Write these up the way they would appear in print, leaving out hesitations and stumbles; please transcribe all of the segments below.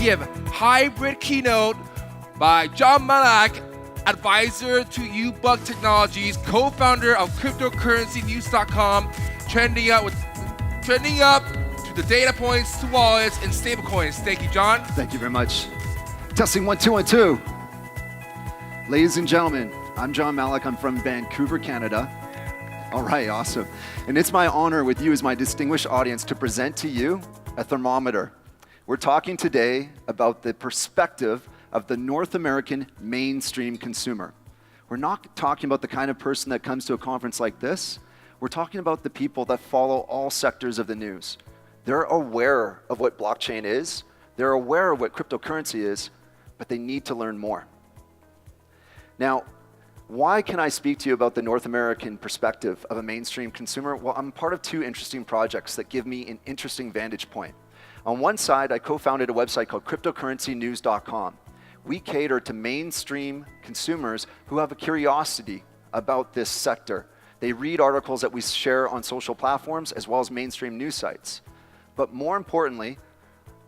exclusive hybrid keynote by John Malak, advisor to UBuck Technologies, co-founder of cryptocurrencynews.com, trending up to the data points, to wallets, and stablecoins. Thank you, John. Thank you very much. Testing 1 2 1 2. Ladies and gentlemen, I'm John Malak. I'm from Vancouver, Canada. All right, awesome. And it's my honor with you as my distinguished audience to present to you a thermometer. We're talking today about the perspective of the North American mainstream consumer. We're not talking about the kind of person that comes to a conference like this. We're talking about the people that follow all sectors of the news. They're aware of what blockchain is. They're aware of what cryptocurrency is, but they need to learn more. Now, why can I speak to you about the North American perspective of a mainstream consumer? Well, I'm part of two interesting projects that give me an interesting vantage point. On one side, I co-founded a website called cryptocurrencynews.com. We cater to mainstream consumers who have a curiosity about this sector. They read articles that we share on social platforms as well as mainstream news sites. But more importantly,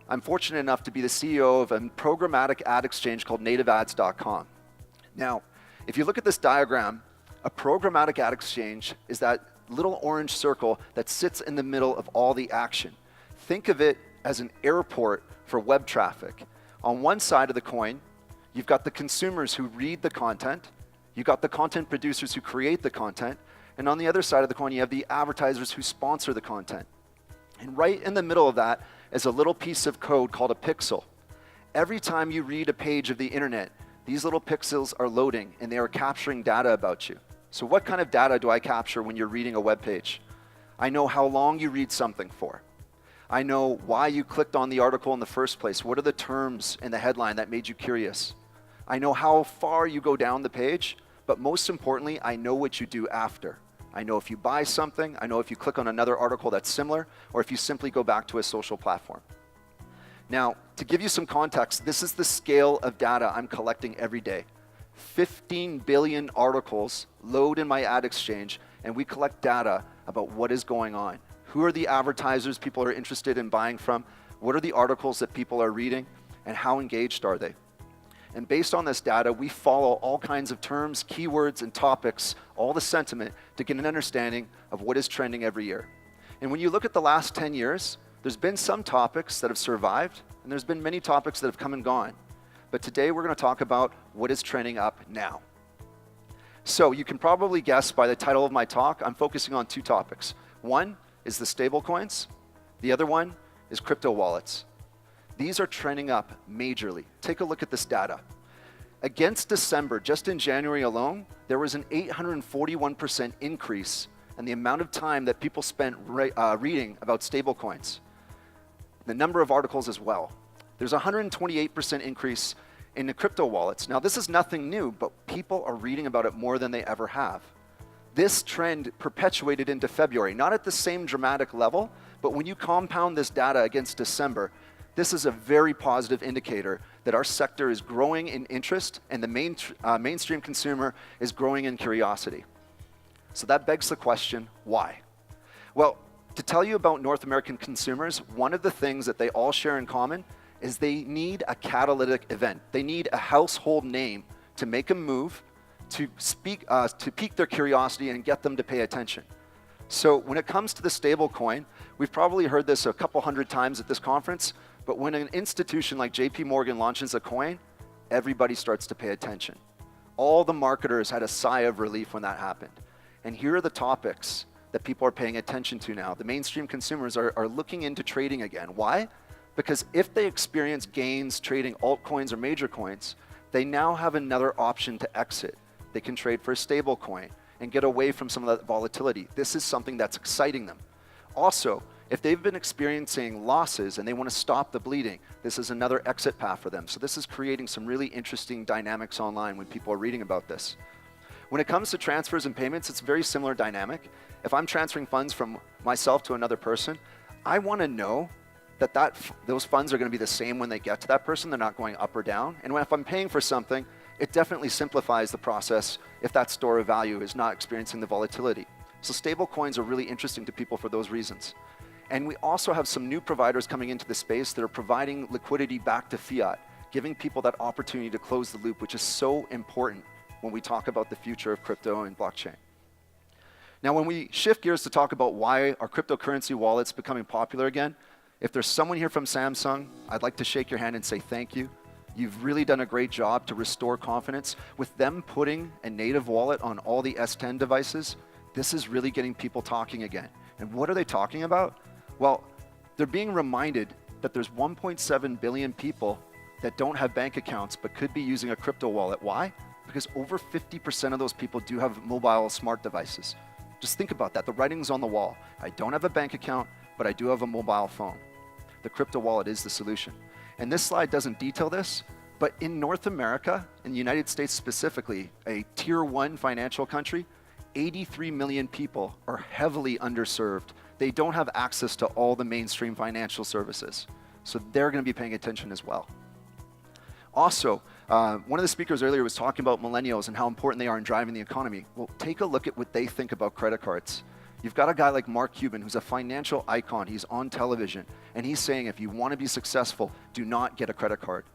I'm fortunate enough to be the CEO of a programmatic ad exchange called nativeads.com. Now, if you look at this diagram, a programmatic ad exchange is that little orange circle that sits in the middle of all the action. Think of it as an airport for web traffic. On one side of the coin, you've got the consumers who read the content, you've got the content producers who create the content, and on the other side of the coin, you have the advertisers who sponsor the content. And right in the middle of that is a little piece of code called a pixel. Every time you read a page of the internet, these little pixels are loading and they are capturing data about you. So what kind of data do I capture when you're reading a web page? I know how long you read something for. I know why you clicked on the article in the first place. What are the terms in the headline that made you curious? I know how far you go down the page, but most importantly, I know what you do after. I know if you buy something, I know if you click on another article that's similar, or if you simply go back to a social platform. Now, to give you some context, this is the scale of data I'm collecting every day. 15 billion articles load in my ad exchange, and we collect data about what is going on. Who are the advertisers people are interested in buying from? What are the articles that people are reading? And how engaged are they? And based on this data, we follow all kinds of terms, keywords, and topics, all the sentiment, to get an understanding of what is trending every year. And when you look at the last 10 years, there's been some topics that have survived, and there's been many topics that have come and gone. But today we're going to talk about what is trending up now. So you can probably guess by the title of my talk, I'm focusing on two topics. One is the stablecoins. The other one is crypto wallets. These are trending up majorly. Take a look at this data. Against December, just in January alone, there was an 841% increase in the amount of time that people spent reading about stablecoins. The number of articles as well. There's a 128% increase in the crypto wallets. Now, this is nothing new, but people are reading about it more than they ever have. This trend perpetuated into February, not at the same dramatic level, but when you compound this data against December, this is a very positive indicator that our sector is growing in interest and the mainstream consumer is growing in curiosity. So that begs the question, why? Well, to tell you about North American consumers, one of the things that they all share in common is they need a catalytic event. They need a household name to make a move, to pique their curiosity and get them to pay attention. So when it comes to the stable coin, we've probably heard this a couple hundred times at this conference, but when an institution like JP Morgan launches a coin, everybody starts to pay attention. All the marketers had a sigh of relief when that happened. And here are the topics that people are paying attention to now. The mainstream consumers are looking into trading again. Why? Because if they experience gains trading altcoins or major coins, they now have another option to exit. They can trade for a stable coin and get away from some of that volatility. This is something that's exciting them. Also, if they've been experiencing losses and they want to stop the bleeding, this is another exit path for them. So this is creating some really interesting dynamics online when people are reading about this. When it comes to transfers and payments, it's a very similar dynamic. If I'm transferring funds from myself to another person, I want to know that those funds are going to be the same when they get to that person. They're not going up or down. And if I'm paying for something, it definitely simplifies the process if that store of value is not experiencing the volatility. So stable coins are really interesting to people for those reasons. And we also have some new providers coming into the space that are providing liquidity back to fiat, giving people that opportunity to close the loop, which is so important when we talk about the future of crypto and blockchain. Now, when we shift gears to talk about why are cryptocurrency wallets becoming popular again, if there's someone here from Samsung, I'd like to shake your hand and say thank you. You've really done a great job to restore confidence. With them putting a native wallet on all the S10 devices, this is really getting people talking again. And what are they talking about? Well, they're being reminded that there's 1.7 billion people that don't have bank accounts but could be using a crypto wallet. Why? Because over 50% of those people do have mobile smart devices. Just think about that. The writing's on the wall. I don't have a bank account, but I do have a mobile phone. The crypto wallet is the solution. And this slide doesn't detail this, but in North America, in the United States specifically, a tier 1 financial country, 83 million people are heavily underserved. They don't have access to all the mainstream financial services. So they're going to be paying attention as well. Also, one of the speakers earlier was talking about millennials and how important they are in driving the economy. Well, take a look at what they think about credit cards. You've got a guy like Mark Cuban, who's a financial icon. He's on television, and he's saying if you want to be successful, do not get a credit card.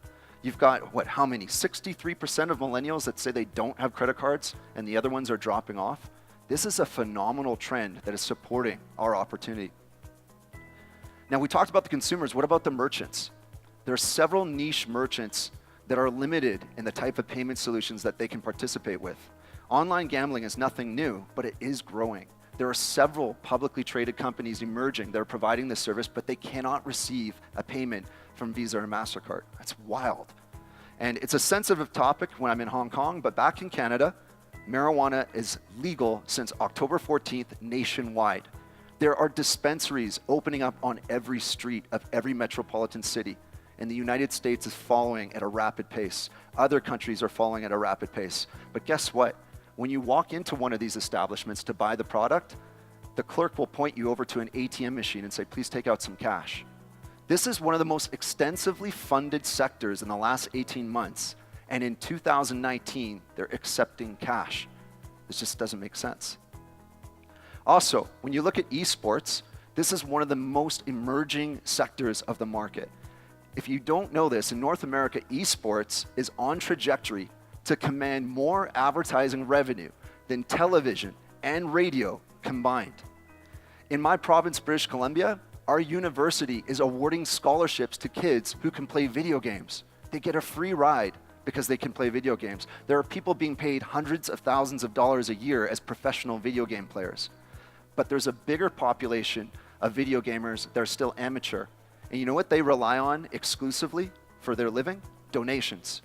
You've got, how many? 63% of millennials that say they don't have credit cards, and the other ones are dropping off. This is a phenomenal trend that is supporting our opportunity. Now, we talked about the consumers. What about the merchants? There are several niche merchants that are limited in the type of payment solutions that they can participate with. Online gambling is nothing new, but it is growing. There are several publicly traded companies emerging that are providing this service, but they cannot receive a payment from Visa or MasterCard. That's wild. And it's a sensitive topic when I'm in Hong Kong, but back in Canada, marijuana is legal since October 14th nationwide. There are dispensaries opening up on every street of every metropolitan city. And the United States is following at a rapid pace. Other countries are following at a rapid pace. But guess what? When you walk into one of these establishments to buy the product, the clerk will point you over to an ATM machine and say, please take out some cash. This is one of the most extensively funded sectors in the last 18 months. And in 2019, they're accepting cash. This just doesn't make sense. Also, when you look at esports, this is one of the most emerging sectors of the market. If you don't know this, in North America, esports is on trajectory to command more advertising revenue than television and radio combined. In my province, British Columbia, our university is awarding scholarships to kids who can play video games. They get a free ride because they can play video games. There are people being paid hundreds of thousands of dollars a year as professional video game players. But there's a bigger population of video gamers that are still amateur. And you know what they rely on exclusively for their living? Donations.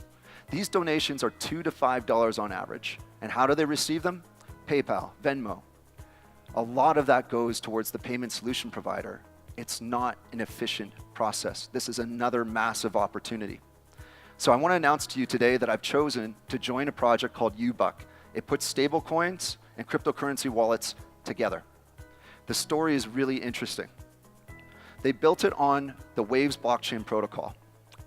These donations are $2 to $5 on average. And how do they receive them? PayPal, Venmo. A lot of that goes towards the payment solution provider. It's not an efficient process. This is another massive opportunity. So I want to announce to you today that I've chosen to join a project called UBuck. It puts stablecoins and cryptocurrency wallets together. The story is really interesting. They built it on the Waves blockchain protocol.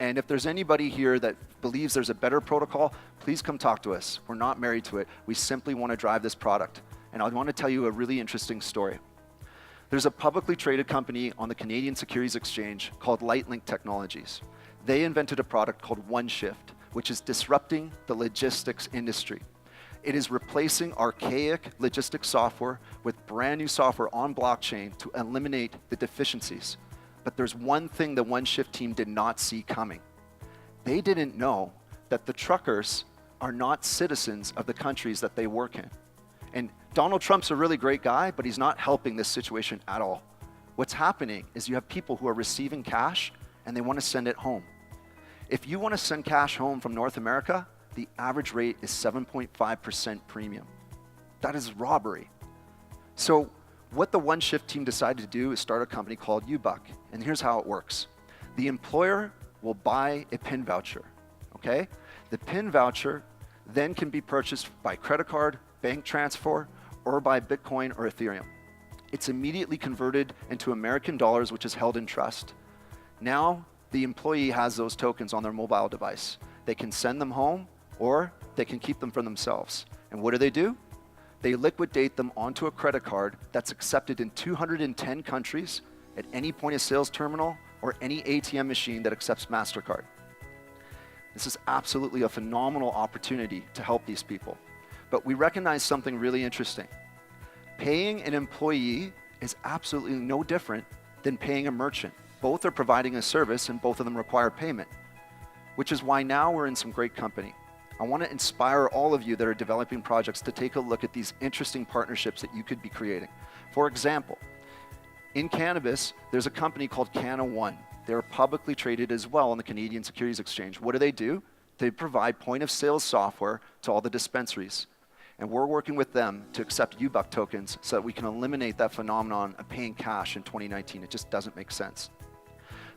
And if there's anybody here that believes there's a better protocol, please come talk to us. We're not married to it. We simply want to drive this product. And I want to tell you a really interesting story. There's a publicly traded company on the Canadian Securities Exchange called Lightlink Technologies. They invented a product called OneShift, which is disrupting the logistics industry. It is replacing archaic logistics software with brand new software on blockchain to eliminate the deficiencies. But there's one thing the OneShift team did not see coming. They didn't know that the truckers are not citizens of the countries that they work in. And Donald Trump's a really great guy, but he's not helping this situation at all. What's happening is you have people who are receiving cash and they want to send it home. If you want to send cash home from North America, the average rate is 7.5% premium. That is robbery. So what the OneShift team decided to do is start a company called UBuck. And here's how it works. The employer will buy a PIN voucher, okay? The PIN voucher then can be purchased by credit card, bank transfer, or by Bitcoin or Ethereum. It's immediately converted into American dollars, which is held in trust. Now, the employee has those tokens on their mobile device. They can send them home, or they can keep them for themselves. And what do? They liquidate them onto a credit card that's accepted in 210 countries at any point of sales terminal or any ATM machine that accepts MasterCard. This is absolutely a phenomenal opportunity to help these people. But we recognize something really interesting. Paying an employee is absolutely no different than paying a merchant. Both are providing a service and both of them require payment, which is why now we're in some great company. I want to inspire all of you that are developing projects to take a look at these interesting partnerships that you could be creating. For example, in cannabis, there's a company called Canna One. They're publicly traded as well on the Canadian Securities Exchange. What do? They provide point of sale software to all the dispensaries. And we're working with them to accept UBuck tokens so that we can eliminate that phenomenon of paying cash in 2019. It just doesn't make sense.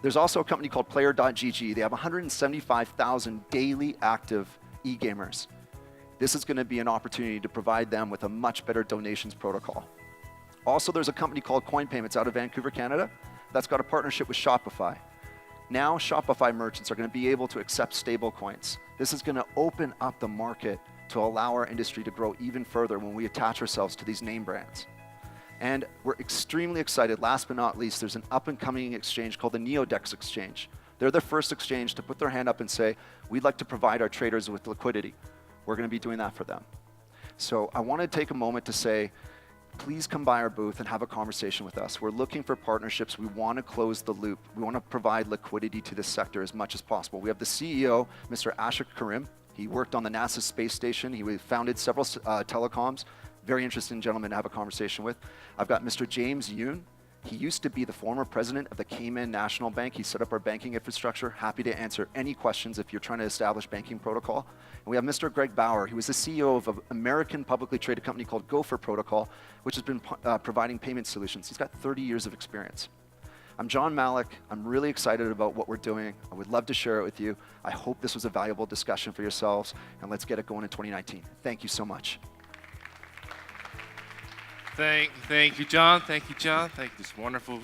There's also a company called Player.gg. They have 175,000 daily active e-gamers. This is going to be an opportunity to provide them with a much better donations protocol. Also, there's a company called Coin Payments out of Vancouver, Canada, that's got a partnership with Shopify. Now Shopify merchants are going to be able to accept stable coins. This is going to open up the market to allow our industry to grow even further when we attach ourselves to these name brands. And we're extremely excited, last but not least, there's an up-and-coming exchange called the Neodex Exchange. They're the first exchange to put their hand up and say, we'd like to provide our traders with liquidity. We're going to be doing that for them. So I want to take a moment to say, please come by our booth and have a conversation with us. We're looking for partnerships. We want to close the loop. We want to provide liquidity to this sector as much as possible. We have the CEO, Mr. Ashok Karim. He worked on the NASA space station. He founded several telecoms. Very interesting gentleman to have a conversation with. I've got Mr. James Yoon. He used to be the former president of the Cayman National Bank. He set up our banking infrastructure. Happy to answer any questions if you're trying to establish banking protocol. And we have Mr. Greg Bauer. He was the CEO of an American publicly traded company called Gopher Protocol, which has been providing payment solutions. He's got 30 years of experience. I'm John Malik. I'm really excited about what we're doing. I would love to share it with you. I hope this was a valuable discussion for yourselves, and let's get it going in 2019. Thank you so much. Thank you, John. Thank you, John. Thank you. This wonderful